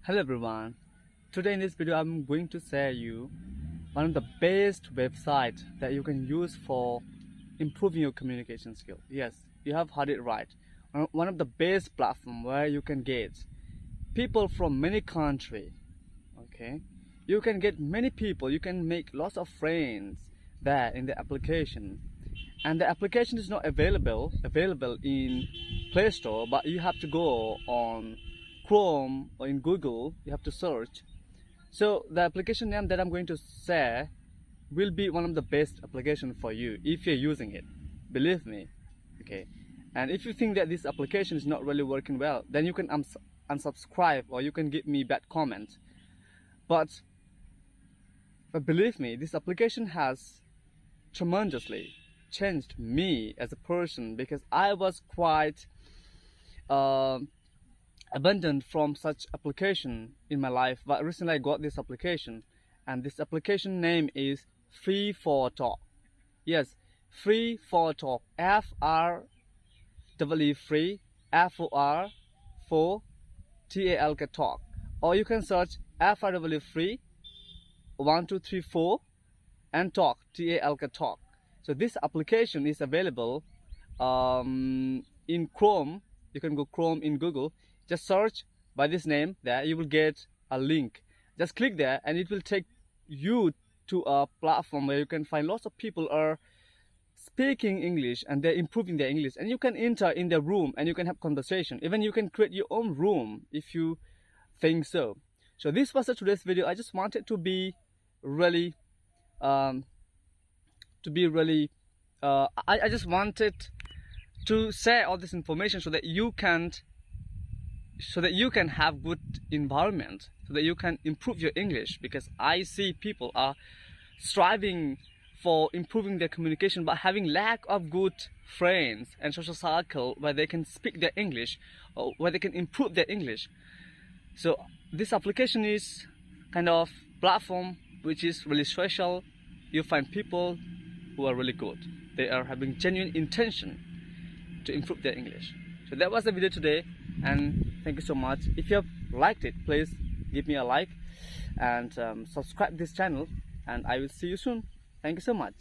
Hello everyone. Today in this video I'm going to share you one of the best websites that you can use for improving your communication skill. Yes, you have heard it right. One of the best platform where you can get people from many countries. Okay, you can get many people. You can make lots of friends there in the application, and the application is not available in Play Store, but you have to go on Chrome or in Google. You have to search. So the application name that I'm going to share will be one of the best application for you if you're using it, believe me. Okay, and if you think that this application is not really working well, then you can unsubscribe or you can give me bad comment. But believe me, this application has tremendously changed me as a person, because I was quite abandoned from such application in my life. But recently I got this application, and this application name is Free for Talk. Yes, Free for Talk. F-R-E-E free, F-O-R for T-A-L-K talk. Or you can search F-R-E-E free 1234 and talk, T-A-L-K talk. So this application is available in Chrome. You can go Chrome in Google. Just search by this name. There you will get a link. Just click there and it will take you to a platform where you can find lots of people are speaking English and they're improving their English, and you can enter in their room and you can have conversation. Even you can create your own room if you think so. So this was today's video. I just wanted to be really I just wanted to share all this information so that you can have good environment, so that you can improve your English. Because I see people are striving for improving their communication but having lack of good friends and social circle where they can speak their English or where they can improve their English. So this application is kind of platform which is really special. You find people who are really good. They are having genuine intention to improve their English. So that was the video today, and thank you so much. If you have liked it, please give me a like and subscribe this channel, and I will see you soon. Thank you so much.